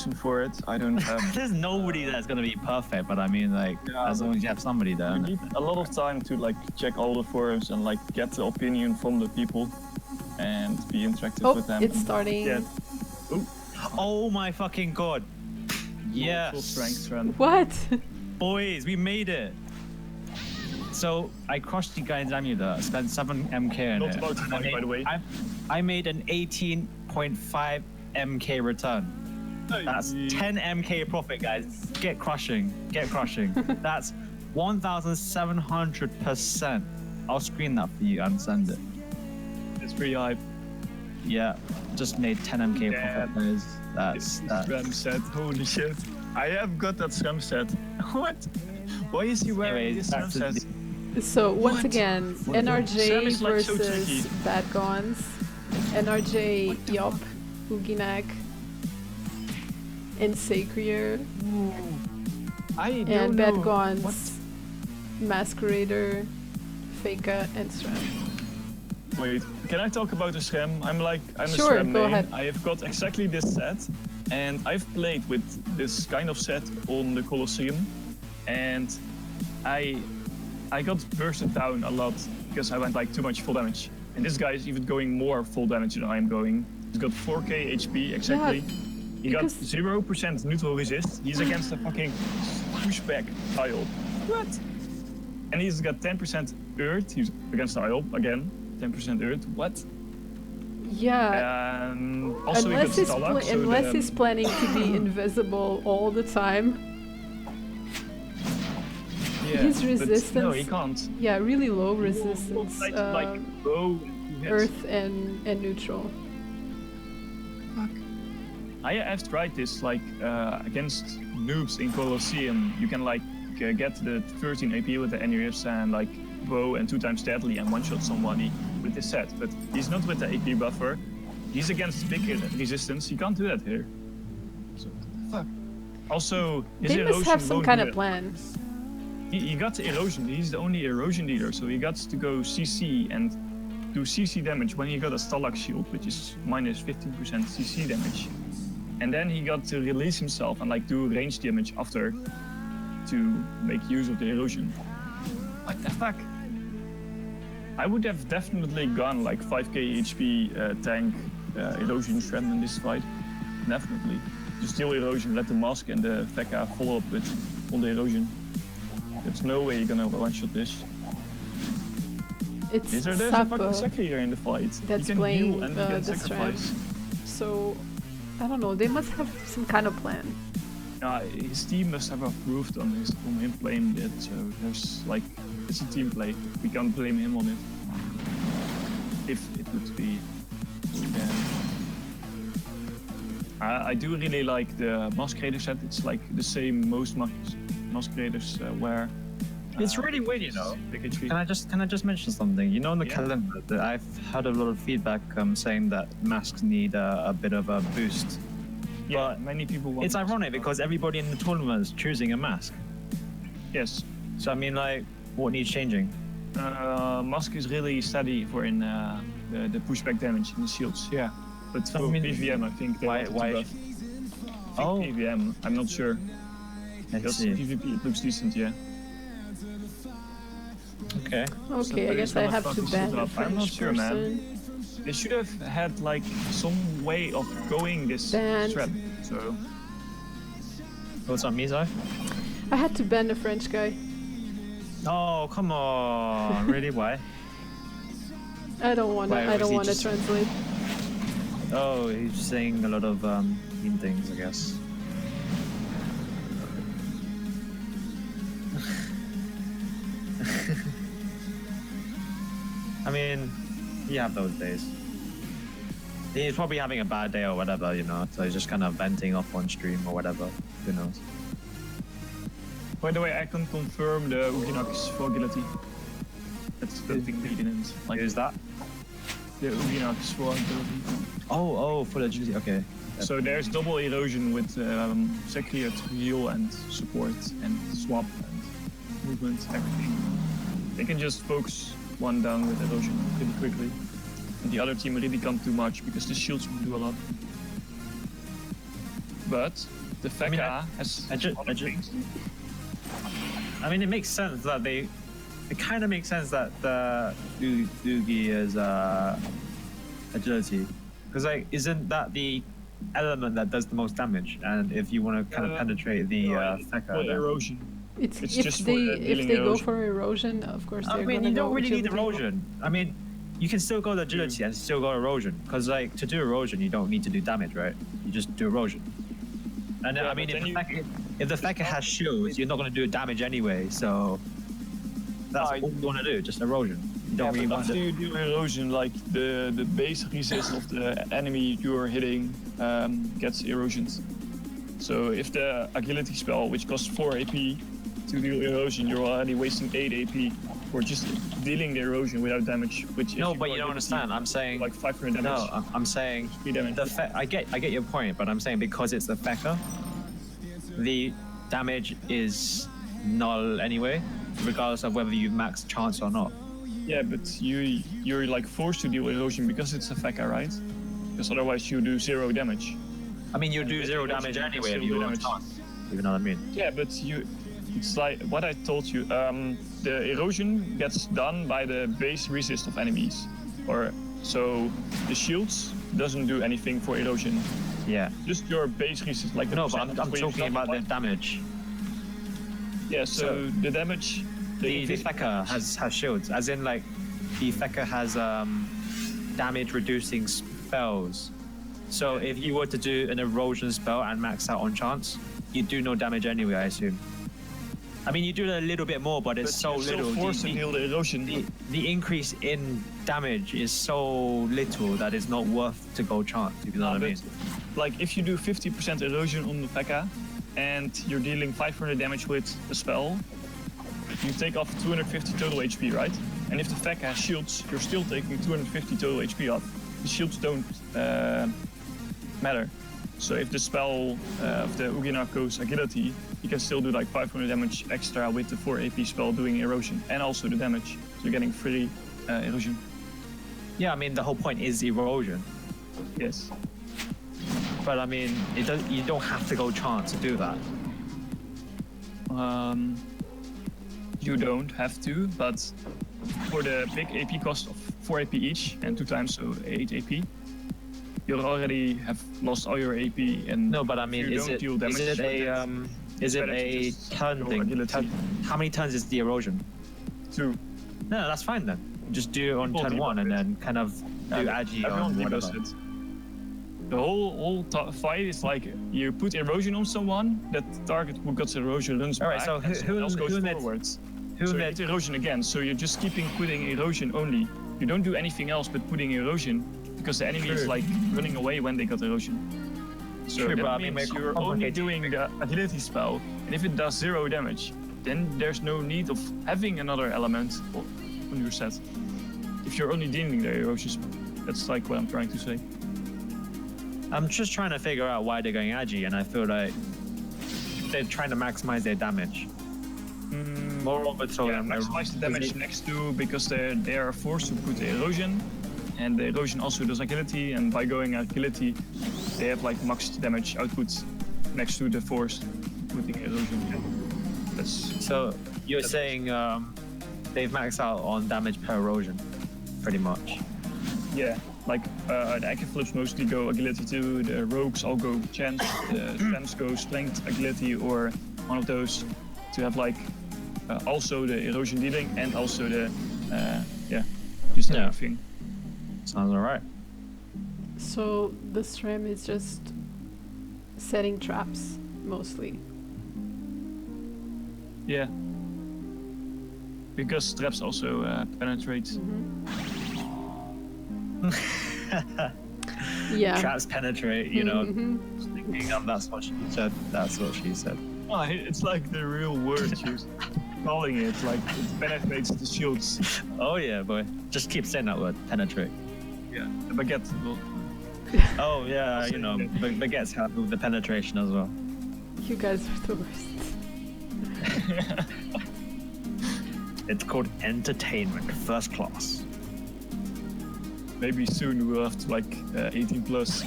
person for it. I don't have... There's nobody that's gonna be perfect, but I mean, like, as long as you have somebody there. You need a lot of time to like check all the forums and like get the opinion from the people and be interactive with them. It's starting. Yeah. Oh my fucking god. Yes. Full strength run. What? Boys, we made it. So I crushed the guy in Zamuda, spent 7 MK in Not it. about the money, by the way. I made an 18.5 MK return. That's 10 MK profit, guys. Get crushing. Get crushing. That's 1,700%. I'll screen that for you and send it. It's pretty hype. Yeah, just made 10 MK profit, guys. That's SRAM set. Holy shit. I have got that SRAM set. What? Why is he wearing this SRAM set? So once again, NRJ Sam is, like, versus so Bad GONES. NRJ, Yop, Uginak, and Sacrier. And Bad GONES, Masquerader, Faker, and SRAM. Wait, can I talk about the SRAM? I'm a Sure, SRAM go main. ahead. I have got exactly this set, and I've played with this kind of set on the Colosseum, and I got bursted down a lot because I went like too much full damage. And this guy is even going more full damage than I'm going. He's got 4k HP exactly. Yeah, he got 0% neutral resist. He's against a fucking pushback tile. What? And he's got 10% earth. He's against the tile again. 10% earth. What? Yeah. Also unless he got Stalak, unless he's planning to be invisible all the time. Yeah, His resistance. No, he can't. Yeah, really low resistance. Like low earth and neutral. Fuck. I have tried this like against noobs in Colosseum. You can like get the 13 AP with the NRFs and like bow and 2 times deadly and one-shot somebody with this set. But he's not with the AP buffer. He's against big resistance. You can't do that here. So fuck. Also, his they must have some kind of plan. He got the erosion. He's the only erosion dealer, so he got to go CC and do CC damage when he got a Stalak shield, which is minus 15% CC damage. And then he got to release himself and like do range damage after to make use of the erosion. What the fuck? I would have definitely gone like 5k HP tank erosion shred in this fight. Definitely. Just steal erosion, let the mask and the Veka follow up with all the erosion. There's no way you're gonna one-shot this. There's a fucking Sacrier in the fight. That's playing the sacrifice. So, I don't know, they must have some kind of plan. His team must have approved on him playing it, so there's like, it's a team play. We can't blame him on it. If it would be. Yeah. I do really like the Masquerader set. It's like the same most Masqueraders wear. It's really weird, you know. Can I just mention something? You know, in the calendar, that I've had a lot of feedback saying that masks need a bit of a boost. Yeah, but many people want. It's ironic because everybody in the tournament is choosing a mask. Yes. So I mean, like, what needs changing? Mask is really steady for in the pushback damage in the shields. Yeah. But for PVM, I think they why? Oh, PVM. I'm not sure. Because PvP it looks decent, yeah. Okay. Okay, so I guess I have to ban the French I'm not sure, person. man. They should have had like some way of going this thread. So. What's on me, Zai? I had to ban the French guy. Oh, come on! Really? Why? I don't want to. I don't want to translate. Oh, he's saying a lot of mean things, I guess. I mean, you have those days. He's probably having a bad day or whatever, you know, so he's just kind of venting off on stream or whatever. Who knows? By the way, I can confirm the Uginax fragility. That's the thing they didn't like. Who's that? The Uginax fragility. Oh, full agility, okay. So there's double erosion with Sacrier to heal and support and swap and movement, everything. They can just focus one down with erosion pretty quickly. And the other team really can't do much because the shields will do a lot. but the FECA has other things. I mean, it makes sense that it kind of makes sense that the Oogie is agility, because like, isn't that the element that does the most damage? And if you want to kind of penetrate the FECA, erosion. It's It's if just they for if they go for erosion, of course they're I mean, gonna you don't go really need agility. erosion. I mean, you can still go to agility and still go erosion, because like to do erosion, you don't need to do damage, right? You just do erosion. And Yeah, I mean, but if the FECA has shields, you're not going to do damage anyway, so that's all you want to do, just erosion. You don't really want after to. you do erosion, like the base resist of the enemy you are hitting gets erosioned. So if the agility spell, which costs 4 AP to deal erosion, you're already wasting 8 AP for just dealing the erosion without damage. Which No, but you don't understand. I'm saying like 500 damage. No, I'm saying 3 damage. I get your point, but I'm saying because it's the FECA, the damage is null anyway, regardless of whether you max chance or not. Yeah, but you're like forced to deal erosion because it's a FECA, right? Because otherwise you do 0 damage. I mean, you do 0 damage anyway if you want chance. You know what I mean? Yeah, but it's like what I told you. The erosion gets done by the base resist of enemies, so the shields doesn't do anything for erosion. Yeah. Just your base resist, like the No, but I'm percentage where talking you about the fight. damage. Yeah, so the damage. The FECA has shields, as in like the FECA has damage reducing spells. So if you were to do an erosion spell and max out on chance, you do no damage anyway, I assume. I mean, you do a little bit more, but it's so you're still little. forced to deal the erosion. The increase in damage is so little that it's not worth to go chance, if you know what I mean. Like if you do 50% erosion on the FECA and you're dealing 500 damage with a spell, you take off 250 total HP, right? And if the FECA has shields, you're still taking 250 total HP off. The shields don't matter. So if the spell of the Ugina goes agility, you can still do like 500 damage extra with the 4 AP spell doing erosion and also the damage. So you're getting free erosion. Yeah, I mean, the whole point is erosion. Yes. But I mean, you don't have to go chance to do that. You don't have to, but for the big AP cost of 4 AP each and 2 times, so 8 AP, you already have lost all your AP. And no, but I mean, is it a turn thing? How many turns is the erosion? 2. No, that's fine then. Just do it on turn 1 and then kind of do agi on whatever. The whole fight is like you put erosion on someone, that target who got erosion runs back, so who else goes forwards. So you get erosion again, so you're just putting erosion only. You don't do anything else but putting erosion, because the enemy is like running away when they got erosion. So that means you're only doing the agility spell, and if it does 0 damage, then there's no need of having another element on your set. If you're only dealing the erosion spell, that's like what I'm trying to say. I'm just trying to figure out why they're going agi, and I feel like they're trying to maximize their damage. Maximize the damage next to, because they are forced to put the erosion, and the erosion also does agility, and by going agility, they have like max damage output next to the force putting erosion. So you're saying they've maxed out on damage per erosion, pretty much. Yeah, like the Active mostly go agility 2, the rogues all go chance, the spams go strength, agility, or one of those to have like also the erosion dealing and also the just everything. Sounds alright. So the stream is just setting traps mostly. Yeah. Because traps also penetrate. Yeah. Traps penetrate, you know. Thinking of that's what she said. That's what she said. Oh, it's like the real word she's calling it. Like it penetrates the shields. Oh yeah, boy. Just keep saying that word, penetrate. Yeah, the baguette will. Oh yeah, you know, baguettes have the penetration as well. You guys are the worst. It's called entertainment, first class. Maybe soon we'll have to like 18 plus.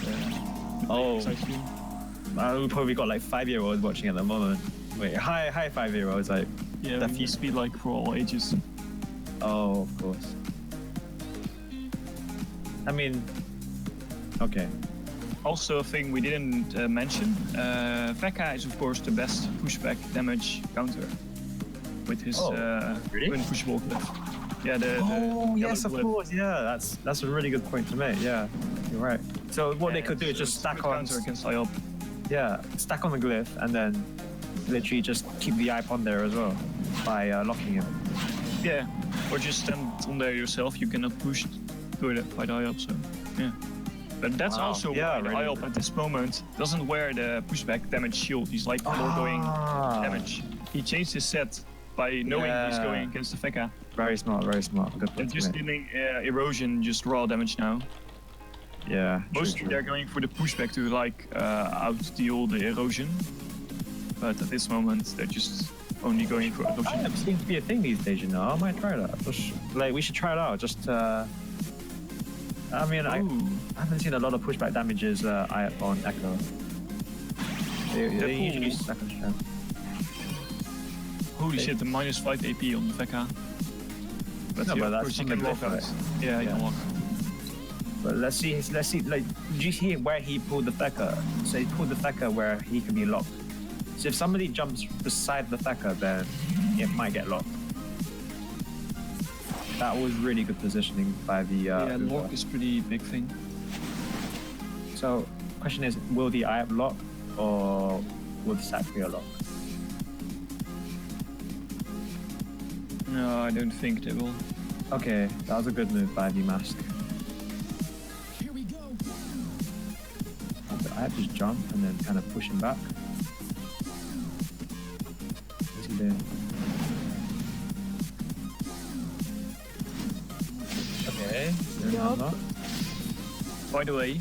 We probably got like 5-year-olds watching at the moment. Wait, hi 5-year-olds, like. Yeah, the we used to be like for all ages. Oh, of course. I mean, okay. Also, a thing we didn't mention, Veka is of course the best pushback damage counter with his really? unpushable cliff. Yeah, Oh, the yes, of cliff. course. Yeah, that's a really good point to make. Yeah, you're right. So what they could do is just stack on. Counter against IOP. Yeah, stack on the glyph and then literally just keep the IOP on there as well by locking him. Yeah, or just stand on there yourself. You cannot push by the IOP, so yeah. But that's also why the IOP at this moment doesn't wear the pushback damage shield. He's like foregoing damage. He changed his set by knowing he's going against the Veka. Very smart, very smart. Good point. And just dealing erosion, just raw damage now. Yeah. Mostly they're going for the pushback to like out-deal the erosion. But at this moment, they're just only going for erosion. It seems to be a thing these days, you know. I might try that. Like, we should try it out. Just, I mean, I haven't seen a lot of pushback damages on Echo. They usually stack on strength. Holy shit, the -5 AP on the Veka. But No, yeah, but of course you can walk out. Yeah, you can walk. But let's see, like, did you see where he pulled the Veka? So he pulled the Veka where he can be locked. So if somebody jumps beside the Veka, then it might get locked. That was really good positioning by the... yeah, lock is pretty big thing. So, question is, will the IOP lock or will the Sacrier lock? No, I don't think they will. Okay, that was a good move by the Mask. Here we go. The IOP just jump and then kind of push him back. What's he doing? Okay. Yup. By the way,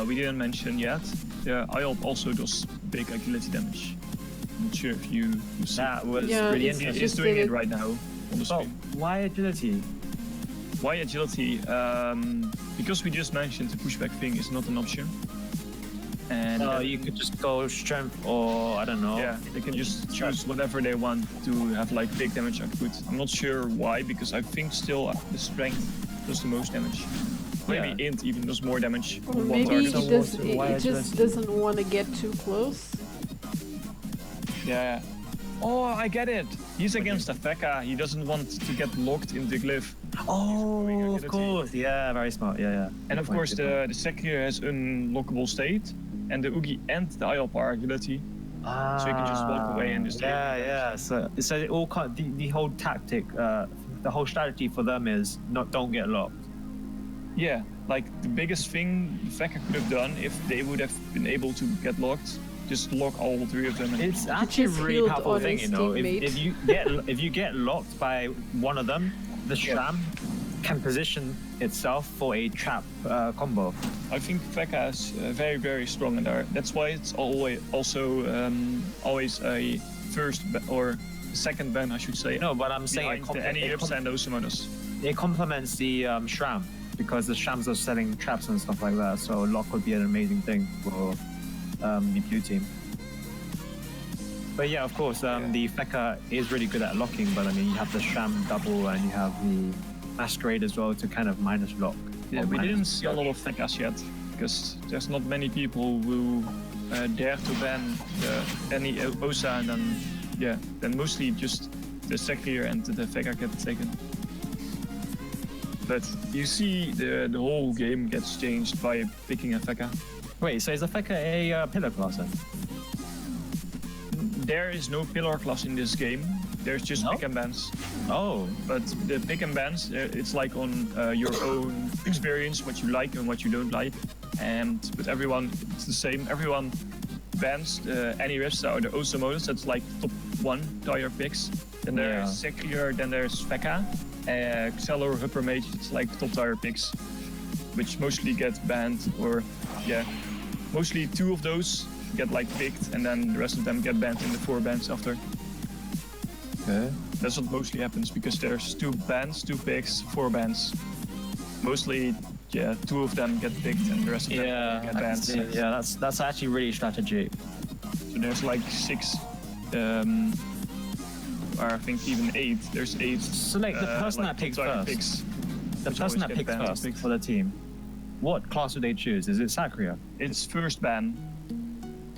we didn't mention yet, the IOP also does big agility damage. I'm not sure if you see. That was Yeah, really it's interesting. He's doing it right now on the So, screen. why agility? Why agility? Because we just mentioned the pushback thing is not an option. And You could just go strength or, I don't know. yeah, they can just choose whatever they want to have like big damage output. I'm not sure why, because I think still the strength does the most damage. Maybe int even does more damage. Or on one maybe target. it just doesn't want to get too close. Yeah. Oh, I get it. He's against a Veka. He doesn't want to get locked in the glyph. Oh, of course. Yeah, very smart. Yeah. And of course, the Sekir has unlockable state, and the Oogie and the IOP are agility. So you can just walk away and just Yeah. So it all the whole tactic, the whole strategy for them is don't get locked. Yeah, like the biggest thing Veka could have done if they would have been able to get locked, just lock all three of them. It's actually a just really healed powerful on thing, his you know. teammate. If you get locked by one of them, the Shram can position itself for a trap combo. I think Veka is very, very strong in there. That's why it's always a first or second ban, I should say. No, but I'm saying any ups and Osamonas. it complements the Shram because the Shrams are selling traps and stuff like that. So lock would be an amazing thing for the blue team. But yeah, of course, the Veka is really good at locking, but I mean, you have the Shram double and you have the Masquerade as well to kind of minus lock. Yeah, we didn't see a lot of Vekas yet, because there's not many people who dare to ban any Osa, and then mostly just the Sekir and the Veka get taken. But you see the whole game gets changed by picking a Veka. Wait, so is the Veka a pillar class then? There is no pillar class in this game. There's just pick and bans. Oh. But the pick and bans, it's like on your own experience, what you like and what you don't like. But everyone, it's the same. Everyone bans any refs or the Osa modus. That's like top 1 tire picks. Then there's Sekir, then there's Veka. Xelor, Hupper Mage, it's like top tier picks, which mostly get banned, or mostly 2 of those get like picked, and then the rest of them get banned in the 4 bans after. Okay. That's what mostly happens, because there's 2 bans, 2 picks, 4 bans. Mostly yeah, 2 of them get picked and the rest of them Yeah, get I can banned. see. Yeah, that's actually really strategic. So there's like 6, or I think even 8. There's 8. So like the person that picks target first, picks, the which person always that get picks banned first picked. for the team, what class do they choose? Is it Sakria? It's first ban.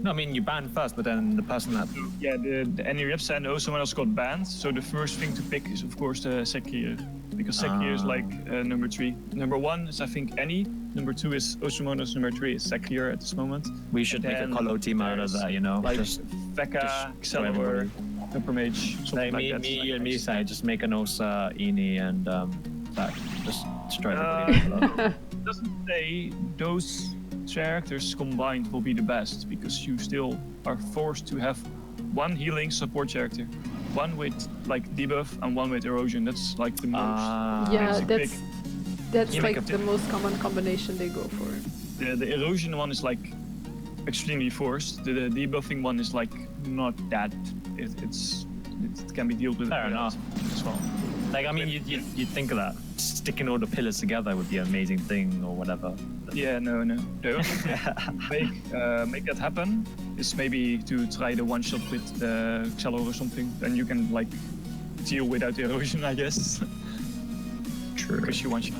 No, I mean you ban first, but then the person that. So, yeah, the any Rips and someone else got banned. So the first thing to pick is of course the Sekir, because Sekir is like number 3. Number 1 is I think Annie. Number 2 is Osumonos. Number 3 is Sekir at this moment. We should make a Then Colo team out of that, you know. Like just Veka, just throw Xelor, Super Mage, something like like that. me and Misa, just make an Osa, Ini, and that. Just destroy everybody. It doesn't say those characters combined will be the best, because you still are forced to have 1 healing support character, 1 with like debuff and 1 with erosion. That's like the most Yeah, basic that's pick. that's You like make a the most common combination they go for. The erosion one is like extremely forced. The debuffing one is like not that. It can be dealt with. Fair without enough. as well. Like I mean, you'd think of that sticking all the pillars together would be an amazing thing or whatever. Yeah, no. The only thing make that happen is maybe to try the one shot with the Xelor or something. Then you can like deal without erosion, I guess. True. Because you one shot.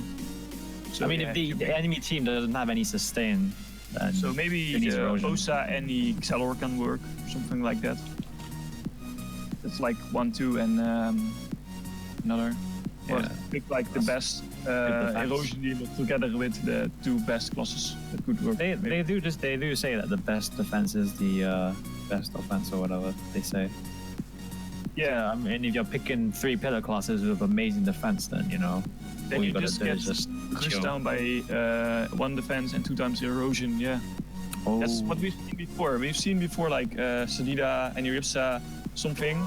So, I mean, yeah, if the enemy team doesn't have any sustain, then so maybe it needs erosion. Osa and the Xelor can work, something like that. It's like 1, 2, and another. Or Yeah. pick like the best defense. erosion dealer together with the 2 best classes that could work. They do say that the best defense is the best offense or whatever they say. Yeah, I mean, if you're picking 3 pillar classes with amazing defense, then you know then all you you gotta just do get is just pushed chill. down by 1 defense and 2 times erosion. Yeah, Oh. that's what we've seen before. We've seen before like Sadida, Aniripsa, something,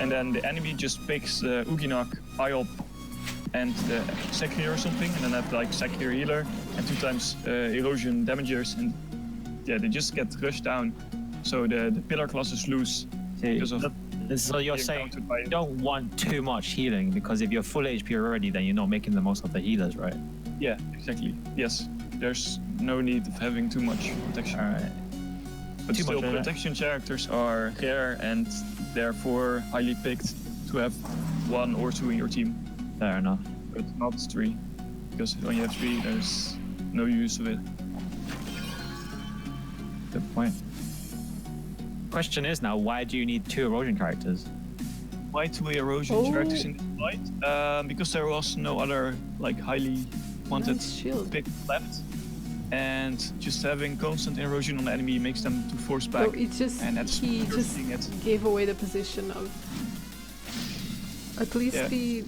and then the enemy just picks Uginok, Iop, and the Sekir or something, and then have like Sekir healer and 2 times erosion damagers, and yeah, they just get rushed down. So the pillar classes lose because of. So you're being saying countered by- you don't want too much healing, because if you're full HP already, then you're not making the most of the healers, right? Yeah, exactly. Yes, there's no need of having too much protection. Alright. But Too still, much, protection characters are rare and therefore highly picked to have 1 or 2 in your team, Fair enough. but not 3. Because when you have 3, there's no use of it. Good point. Question is now, why do you need 2 erosion characters? Why 2 erosion Oh. characters in this fight? Because there was no other like highly wanted Nice shield. pick left, and just having constant erosion on the enemy makes them to force back. So it just and that's he you're just seeing it. gave away the position of at least Yeah. the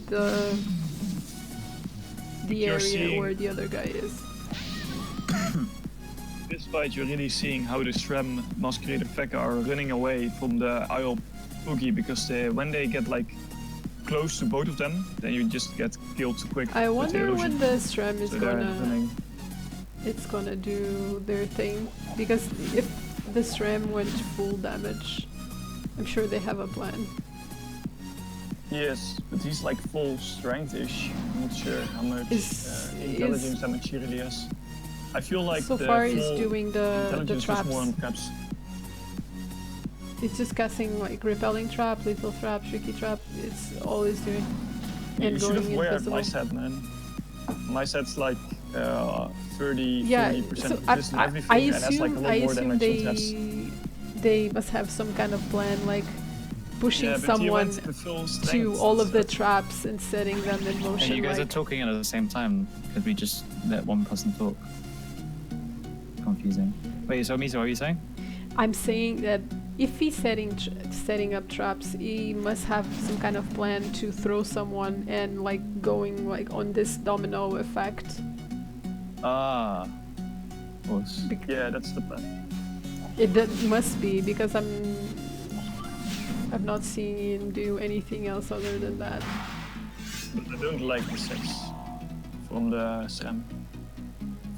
You're area seeing- where the other guy is. This fight, you're really seeing how the Sram, Masquerade, and Veka are running away from the IOP Oogie, because when they get like close to both of them, then you just get killed too quick. I with wonder erosion. when the SRAM is So they're running. it's gonna do their thing, because if the SRAM went full damage, I'm sure they have a plan. Yes, but he's like full strength-ish. I'm not sure how much Is- intelligence damage he really has. I feel like So the far he's full doing the intelligence was traps. more on traps. It's just casting like repelling trap, lethal trap, tricky trap. It's all he's doing. And You should going have wear invisible. my set, man. My set's like 30, Yeah, 40% so of this and everything, I and that's like a assume, lot I more assume damage on traps. they must have some kind of plan, like pushing Yeah, but he someone went to full to strength all of the instead. traps and setting them in And motion. you guys like, are talking at the same time because we just let one person talk. Confusing. Wait, so Misa, what are you saying? I'm saying that if he's setting up traps, he must have some kind of plan to throw someone and like going like on this domino effect. Ah. Of course. Yeah, that's the plan. That must be, because I've not seen him do anything else other than that. But I don't like the sex from the SRAM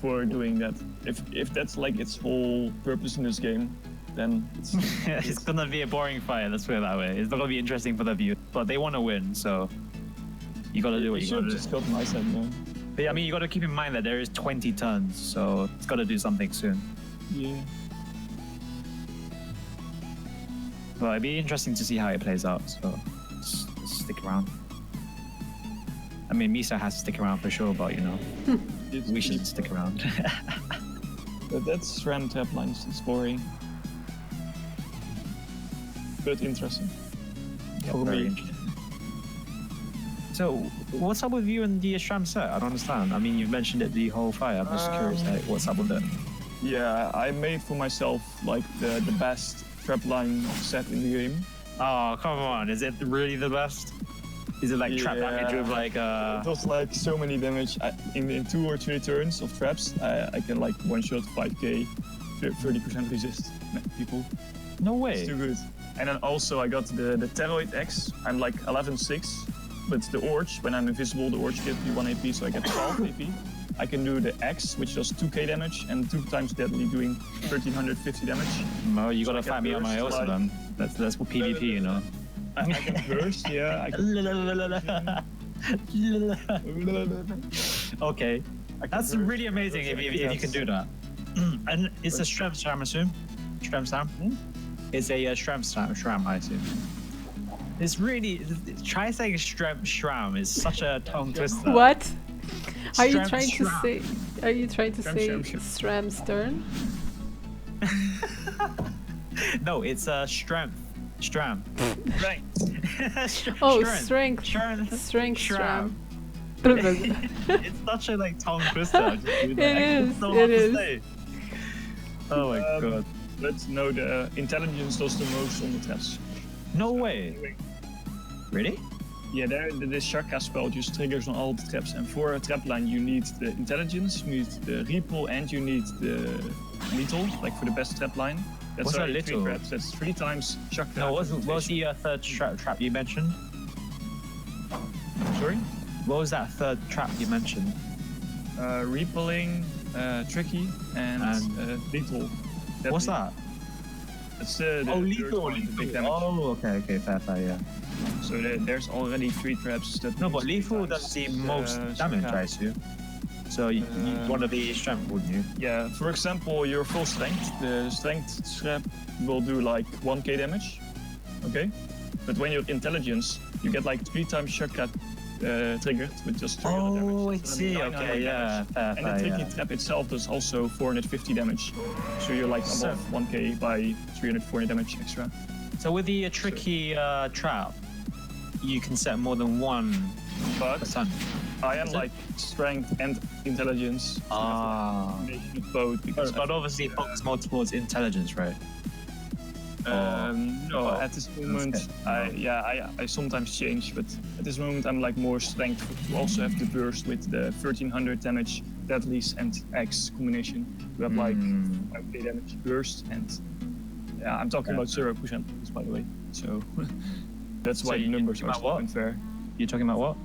for doing that. If that's like its whole purpose in this game, then It's gonna be a boring fight, let's put it that way. It's not gonna be interesting for the viewer, but they want to win, so you gotta do what you you should gotta have just do. got my set, man. But I mean, you got to keep in mind that there is 20 turns, so it's got to do something soon. Yeah. But it'd be interesting to see how it plays out. So just stick around. I mean, Misa has to stick around for sure, but you know, we should stick around. But that's SRAM trap lines. It's boring, but interesting. For very me. interesting. So, what's up with you and the SRAM set? I don't understand. I mean, you've mentioned it the whole fight. I'm just curious, like, what's up with it? Yeah, I made for myself like the best trap line set in the game. Oh, come on. Is it really the best? Is it like trap damage with like It was like so many damage. In 2 or 3 turns of traps, I can like one-shot 5k, 30% resist people. No way. It's too good. And then also I got the Terroid X. I'm like 11.6. But the Orch, when I'm invisible, the Orch gives me 1 AP, so I get 12 AP. I can do the X, which does 2k damage, and 2 times deadly, doing 1350 damage. No, you gotta So fight me on my burst, also then. That's for PvP, you know. I can burst, yeah. Okay. That's really amazing if you can do that. And it's a SRAM, I assume? SRAM? It's a SRAM, I assume. It's really... Try saying SRAM is such a tongue twister. What? Are you SRAM, trying to SRAM. say? Are you trying to say SRAM. SRAM Stern? No, it's a strength. Stram. Right. Oh, strength. Strength. Strength Stram. SRAM. It's such a like tongue twister. I just do that. It I is, don't know what it to is. say. Oh my god. But no, the intelligence does the most on the traps. No way. Really? Yeah, the Shaka spell just triggers on all the traps, and for a trap line you need the intelligence, you need the repel, and you need the lethal, like for the best trap line. That's What's that already 3 lethal? traps. That's 3 times Shaka. No, what was the third trap you mentioned? Sorry? What was that third trap you mentioned? Repelling, tricky, and lethal. What's Deadly. that? That's the Oh, third lethal. one, the big damage. Oh, okay, fair, yeah. So there's already 3 traps that. No, do but 3 lethal times, does the most damage, Shaka. I assume. So you want to be strength, wouldn't you? Yeah, for example, your full strength, the strength trap will do like 1k damage, okay? But when you're intelligence, you get like 3 times Shaka triggered with just 300 damage. Oh, I So see. 900 Okay, yeah, damage. fair, And the tricky yeah. trap itself does also 450 damage. So you're like So- above 1k by 340 damage extra. So with the tricky trap, you can set more than 1 But per turn. I am Is it? like strength and intelligence. So Ah. it's a combination of both. Because But obviously focus more towards intelligence, right? No, at this moment, okay. I sometimes change, but at this moment I'm like more strength to also have the burst with the 1300 damage, deadlies and X combination. You have like 5k damage burst, and yeah, I'm talking about 0% by the way. So that's So why the you- numbers are about so what? unfair. You're talking about what?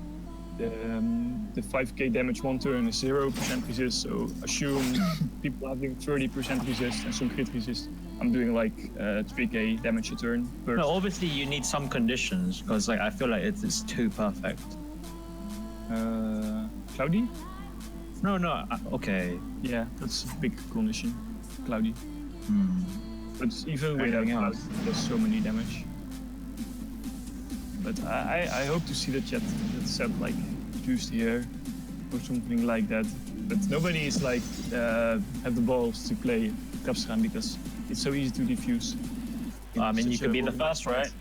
The 5k damage 1 turn is 0% resist, so assume people having 30% resist and some crit resist. I'm doing like 3k damage a turn. Burst. No, obviously you need some conditions because like I feel like it's too perfect. Cloudy? No, okay. Yeah, that's a big condition. Cloudy. But even without Anything cloud, else? there's so many damage. But I hope to see the chat that said like juice here or something like that. But nobody is like have the balls to play Capscan because it's so easy to defuse. I mean, you Such can a be the organized first, right? fight.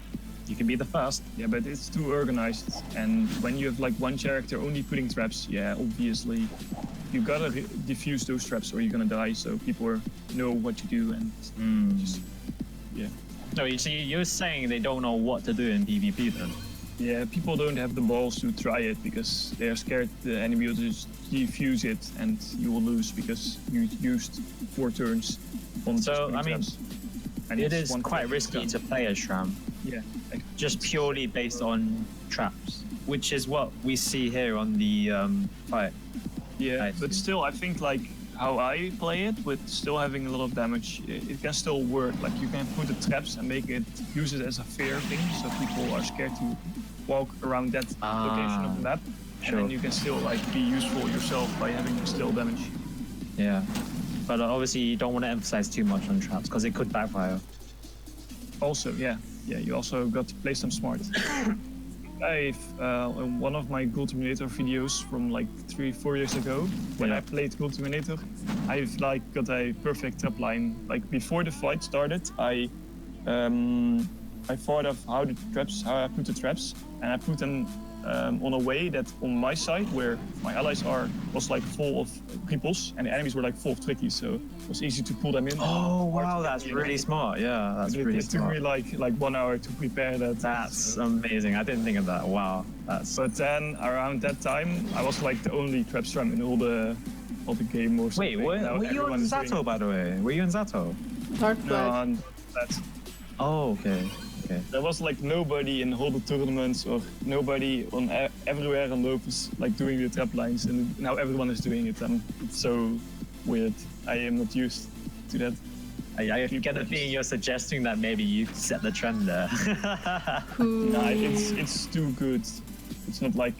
You can be the first. Yeah, but it's too organized. And when you have like one character only putting traps, yeah, obviously you gotta defuse those traps or you're gonna die. So people know what to do and just yeah. No, you see, you're saying they don't know what to do in PvP then. Yeah, people don't have the balls to try it because they're scared the enemy will just defuse it and you will lose because you used 4 turns on So, just putting I mean, traps. And It it's is one quite turn. risky to play as Shram, Yeah, just purely based on traps, which is what we see here on the fight. yeah. I But see. still, I think like how I play it with still having a lot of damage, it can still work. Like you can put the traps and make it use it as a fair thing, so people are scared to walk around that location of the map. Sure. then you can still like be useful yourself by having still damage. Yeah. But obviously you don't want to emphasize too much on traps because it could backfire. Also, yeah, you also got to play some smart. I've in one of my Gold Terminator videos from like 3-4 years ago, when I played Gold Terminator, I've like got a perfect trap line. Like before the fight started, I thought of how I put the traps, and I put them on a way that on my side, where my allies are, was like full of creeples, and the enemies were like full of trickies, so it was easy to pull them in. Oh wow, that's really smart. Yeah, that's really It took smart. me like 1 hour to prepare that. That's amazing. I didn't think of that. Wow, that's. But then around that time, I was like the only trap strum in all the game or something. Wait, were you on everyone is doing Zato, by the way? Were you on Zato? Dark No, Blood. that's Oh, okay. there was like nobody in all the tournaments or nobody on everywhere on Lopez like doing the trap lines, and now everyone is doing it, and it's so weird. I am not used to that. I get a feeling you're suggesting that maybe you set the trend there. Nah, it's too good. It's not like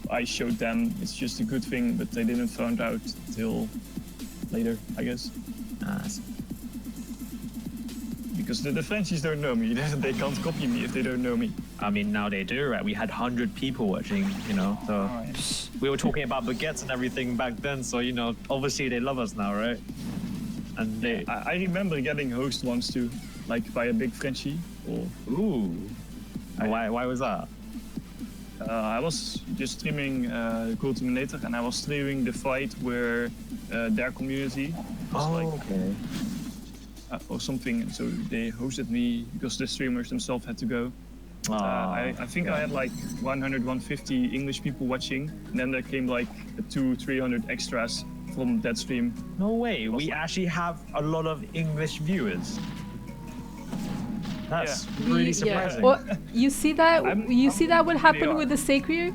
I showed them. It's just a good thing, but they didn't find out till later, I guess. Because the Frenchies don't know me. They can't copy me if they don't know me. I mean, now they do, right? We had 100 people watching, you know, so we were talking about baguettes and everything back then, so, you know, obviously they love us now, right? And they... I remember getting host once too, like by a big Frenchie. Ooh. Why was that? I was just streaming Gold Terminator, and I was streaming the fight where their community was okay. Or something, and so they hosted me because the streamers themselves had to go. I think I had like 100, 150 English people watching, and then there came like 200-300 extras from that stream. No way, we actually have a lot of English viewers. That's really surprising. Well, you see that? What happened with the Sacred?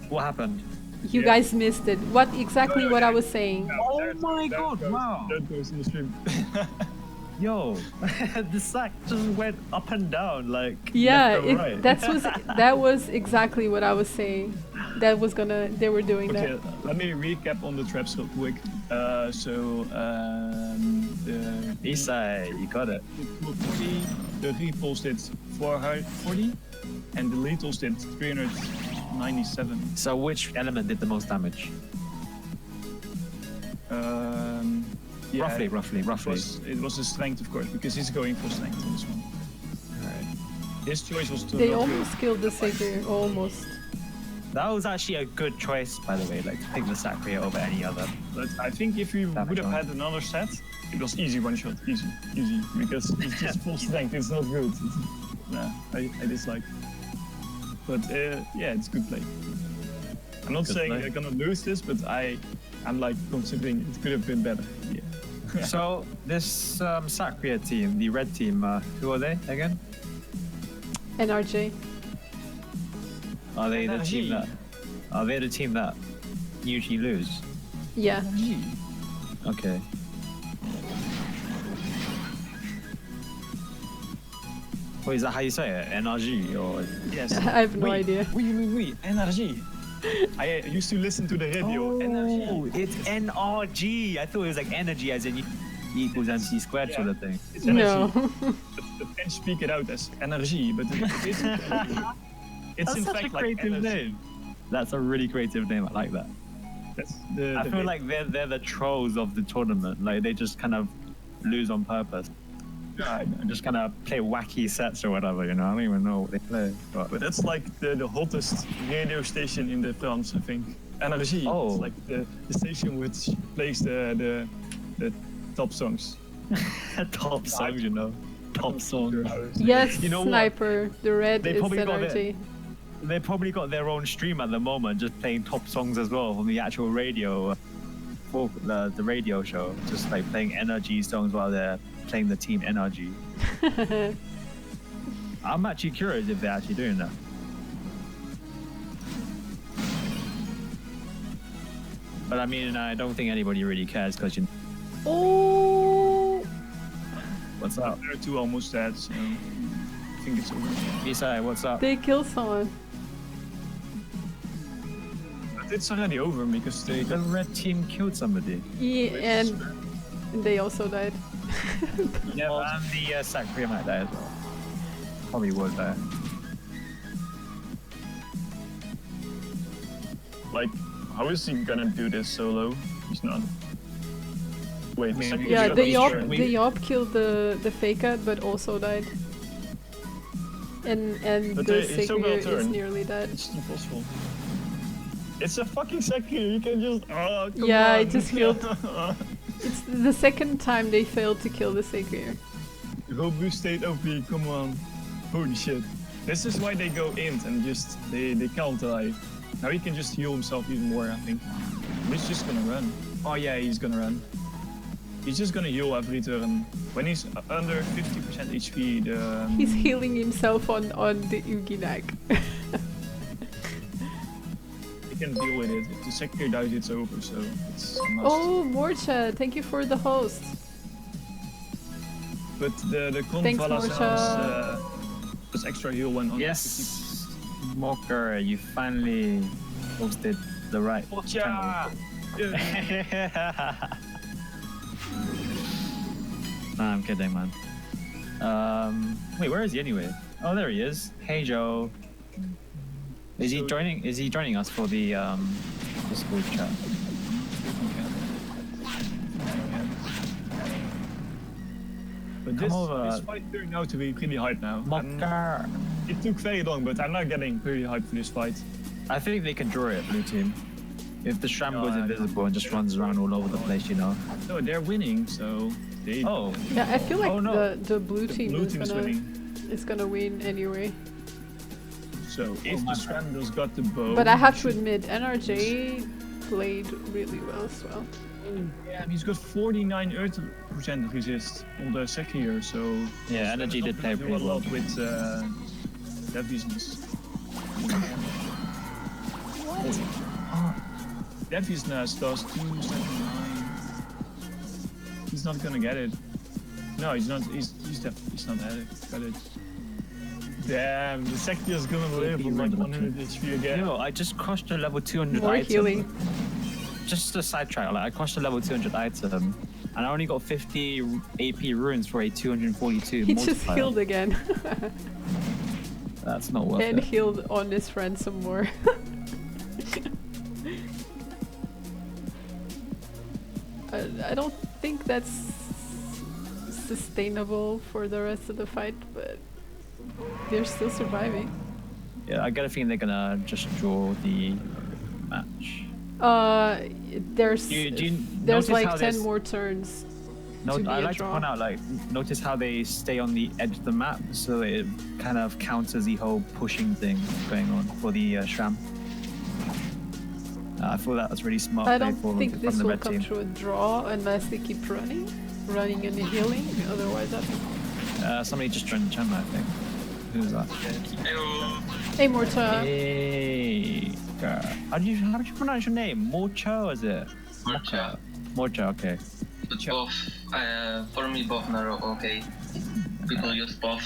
What happened? You guys missed it. What exactly what I was saying? Oh my god, wow. That goes in the stream. Yo, the sack just went up and down, like Yeah, left and right. that was exactly what I was saying. They were doing Okay, that. let me recap on the traps real quick. The Isai, you got it. 240, the repulse did 440, and the lethals did 397. So which element did the most damage? Yeah, Roughly. It was the strength, of course, because he's going for strength on this one. Alright. His choice was to They not almost killed the Sacred. Almost. That was actually a good choice, by the way, like to pick the Sacria over any other. But I think if we Damage would have on. had another set, it was easy one shot, easy, because it's just full strength. It's not good. Nah, I dislike. But yeah, it's good play. I'm not Good saying play. they're gonna lose this, but I'm like considering it could have been better. Yeah. So this Sacria team, the red team, who are they again? NRJ. Are they the team that? Are they the team that usually lose? Yeah. Okay. Wait, is that how you say it? NRG or? Yes. I have no idea. Oui, energy. I used to listen to the radio. Energy. Oh, it's NRG. I thought it was like energy as in E equals MC squared sort of thing. It's energy. No. The French speak it out as energy, but it is. It's That's in such fact a creative like energy. name. That's a really creative name. I like that. That's I feel like they're the trolls of the tournament. Like they just kind of lose on purpose. And just kind of play wacky sets or whatever, you know. I don't even know what they play. But that's like the hottest radio station in the France, I think. Energy. Oh. It's like the station which plays the top songs. Top songs, you know. Top songs. Yes, You know what? Sniper. The red They is probably got NRJ. They probably got their own stream at the moment, just playing top songs as well from the actual radio, for the radio show. Just like playing energy songs while they're playing the team energy. I'm actually curious if they're actually doing that. But I mean, I don't think anybody really cares because you. Oh, What's up? There are two almost dead, so I think it's over. Isai, what's up? they kill someone. It's already over because they The red team killed somebody. Yeah, and they also died. Yeah, and the Sacrium might die as well. Probably would die. like, how is he gonna do this solo? He's not. Wait, the second Yeah, got the his Yop, turn. the Yop killed the Faker, but also died. And But the he still got a Sekir is turn. nearly dead. It's impossible. It's a fucking second. You can just. Oh, come Yeah, on. I just killed. It's the second time they failed to kill the Sekir. Robust state OP, come on. Holy shit. This is why they go int and just. They can't die. Now he can just heal himself even more, I think. He's just gonna run. Oh, yeah, he's gonna run. He's just gonna heal every turn. When he's under 50% HP, the. He's healing himself on the Uginak. He can deal with it. If the second dies, it's over, so it's a must. Oh, Morcha, thank you for the host. But the Thanks, Convala Morsha. was extra heal when on Yes, Mocker, you finally posted the right channel. 50%. Nah, I'm kidding, man. Wait, where is he anyway? Oh, there he is. Hey, Joe. Is he joining? Is he joining us for the Discord chat? But this over. fight turned out to be pretty hype now. Mocker. It took very long, but I'm not getting pretty hyped for this fight. I think they can draw it, blue team. If the Shram goes No, invisible and just runs around all over the place, you know. No, they're winning, so they. Oh, Yeah, I feel like Oh, no. the blue team Blue is team is gonna winning. win anyway. So if my the Scramblers got the bow. But I have to admit, NRJ played really well as well. Yeah, he's got 49% resist on the second year, so. Yeah, Energy did play do a pretty well. lot with that business. That business does 279. He's not gonna get it. No, he's not. He's not at it. Got it. Damn, the sector is gonna live on like 100 HP again. Yo, I just crushed a level 200 More item. healing. Just a sidetrack, like I crushed a level 200 item, and I only got 50 AP runes for a 242 He just multiplier. healed again. That's not worth And it. healed on his friend some more. I don't think that's sustainable for the rest of the fight, but they're still surviving. Yeah, I get a feeling they're gonna just draw the match. There's Do you there's notice like how 10 this- more turns. No, to be I a like draw. to point out, like, notice how they stay on the edge of the map, so it kind of counters the whole pushing thing going on for the Shram. I thought that was really smart. I play don't think from this the will red come team. to a draw unless they keep running and healing. Otherwise, I think. Somebody just joined the channel, I think. Who's that? Hey, Morta. Hey, girl. How do you pronounce your name? Mocha, is it? Morcha. Mocha, okay. But both, for me both are okay. People use both,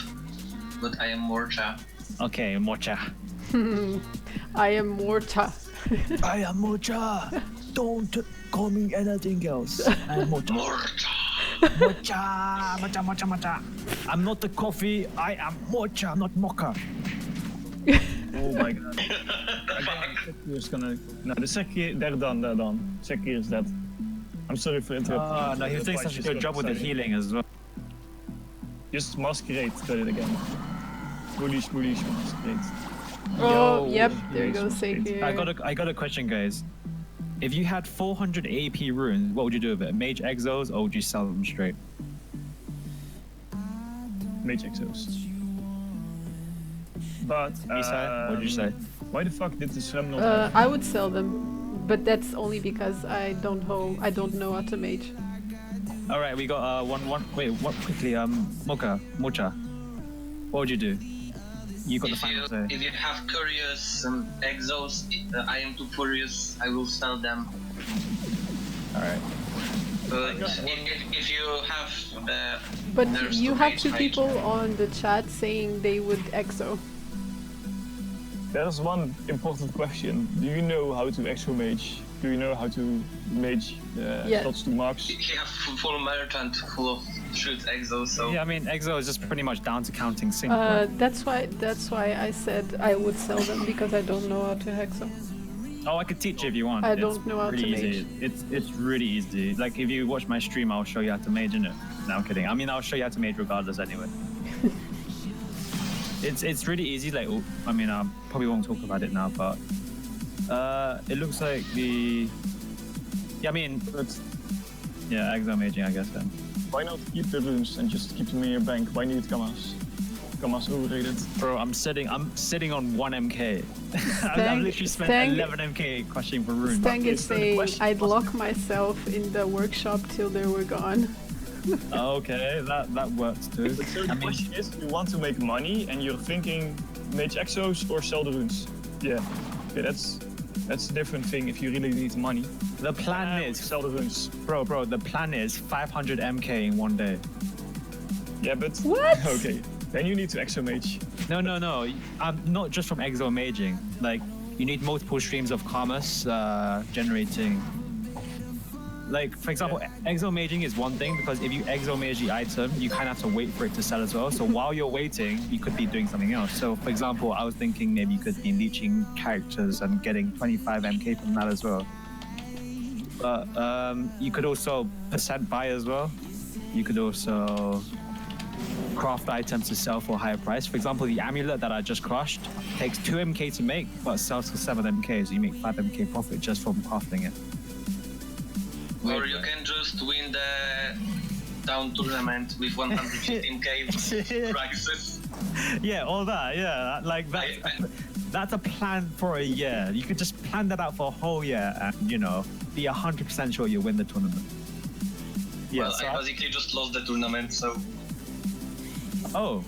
but I am Morcha. Okay, Mocha. I am Morta. I am Mocha. Don't call me anything else. I am Mocha. Mocha, mocha, mocha, mocha. I'm not the coffee. I am Mocha, I'm not Mocha. Oh my god. He's gonna. No, the second. They're done. Second is dead. I'm sorry for interrupting. Oh, no, he was doing such a good job with the healing as well. Just masquerade, did it again. Bullish, masquerade. Oh, Yo. yep. There you go, Sekir. I got a question, guys. If you had 400 AP runes, what would you do with it? Mage exos, or would you sell them straight? Mage Exos. But, What did you say? why the fuck did the Sram not have? I would sell them, but that's only because I don't know how to mage. All right, we got one. Wait, what? Quickly, Mocha. What would you do? You got the final say. If you have curious exos, I am too furious. I will sell them. All right. But if you have, But there's you two have mage 2 mage. people on the chat saying they would exo. There's one important question. Do you know how to exo mage? Do you know how to mage Yeah. slots to max? He have full merchant full of shoot exo, so Yeah, I mean, exo is just pretty much down to counting sync. right? That's why I said I would sell them because I don't know how to hexo. Oh, I could teach you if you want. I It's don't know how to pretty mage. easy. It's really easy. Like if you watch my stream, I'll show you how to mage in it. No, I'm kidding. I mean, I'll show you how to mage regardless anyway. It's really easy. Like I mean, I probably won't talk about it now, but it looks like the. Yeah, I mean, yeah, exo maging, I guess then. Why not keep the runes and just keep them in your bank? Why need Kamas? Kamas overrated. Bro, I'm sitting on 1 MK. I've literally spent Stang- 11 MK crushing for runes. Stang is Is that the saying question? I'd lock myself in the workshop till they were gone. Okay, that works too. So the question is, you want to make money and you're thinking mage exos or sell the runes? Yeah. Okay, that's a different thing if you really need money. The plan is, sell the runes. bro, the plan is 500 MK in one day. Yeah, but What? Okay, then you need to exo mage. No, not just from exo maging. Like, you need multiple streams of commerce generating. Like, for example, exo maging is one thing because if you exo mage the item, you kind of have to wait for it to sell as well. So while you're waiting, you could be doing something else. So, for example, I was thinking maybe you could be leeching characters and getting 25 MK from that as well. But you could also percent buy as well. You could also craft items to sell for a higher price. For example, the amulet that I just crushed takes 2 MK to make, but sells for 7 MK, so you make 5 MK profit just from crafting it. or you can just win the down tournament with 115k prices. Yeah, all that, yeah. Like that's a plan for a year. You could just plan that out for a whole year and, you know, be 100% sure you win the tournament. Yeah, Well, so I basically just lost the tournament, so oh,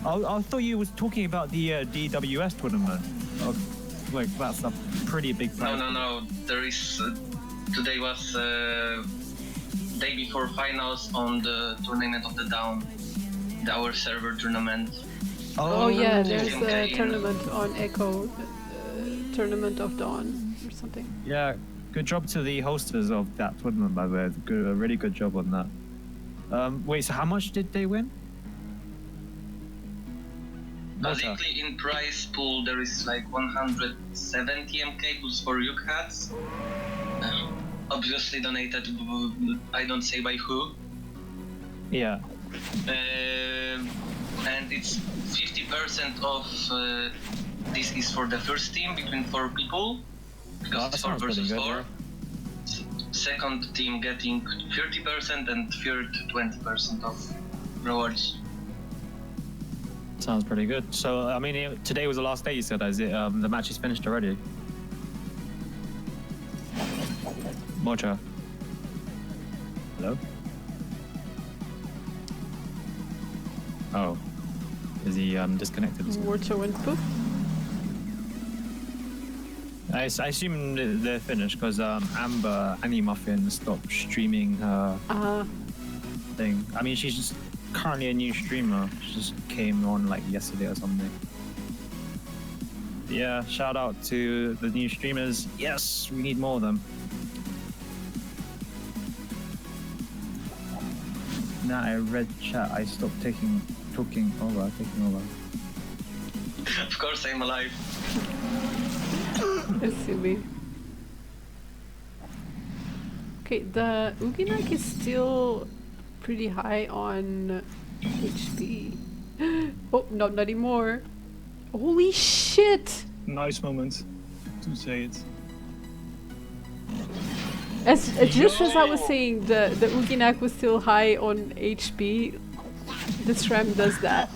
I thought you was talking about the DWS tournament. Oh, like, that's a pretty big prize. no. There is today was day before finals on the tournament of the down, our server tournament. Oh yeah, Okay. there's a Okay. tournament on Echo, Tournament of Dawn or something. Yeah, good job to the hosters of that tournament, by the way. A really good job on that. Wait, so how much did they win? Basically, in prize pool there is like 170 MK plus for Yuk hats. Obviously donated, I don't say by who. Yeah. And it's 50% of this is for the first team between 4 people, because Oh, it's that 4 sounds pretty versus good, 4. Second team getting 30% and third 20% of rewards. Sounds pretty good. So, I mean, today was the last day, you said, is it? The match is finished already. Mocha. Hello? Oh. Is he disconnected? Warcho and Poof. I assume they're finished because Amber Annie Muffin stopped streaming her thing. I mean, she's just currently a new streamer. She just came on like yesterday or something. Yeah, shout out to the new streamers. Yes, we need more of them. Now I read chat. I stopped talking over. Of course I'm alive. Silly. Okay, the Uginak is still pretty high on HP. Oh, no, not anymore. Holy shit! Nice moment to say it. Just as I was saying, the Uginak was still high on HP. The Shram does that.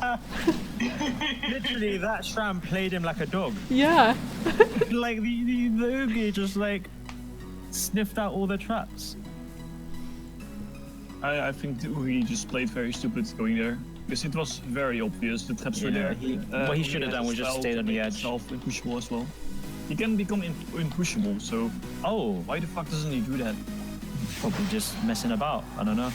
Literally, that Shram played him like a dog. Yeah. Like the Oogie just like sniffed out all the traps. I think the Uri just played very stupid going there. Because it was very obvious the traps were there. What he should have done was just stayed on the edge. Unpushable as well. He can become unpushable, so Oh, why the fuck doesn't he do that? probably just messing about. I don't know.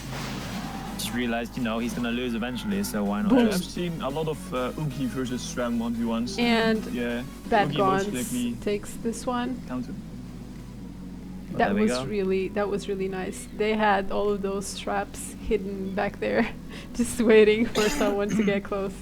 just realized, you know, he's gonna lose eventually, so why not? Boom. I've seen a lot of Oogie versus SRAM 1v1s. And yeah, Bad Oogie most Gons likely takes this one. counter. Well, That there we was go. really nice. They had all of those traps hidden back there, just waiting for someone to get close.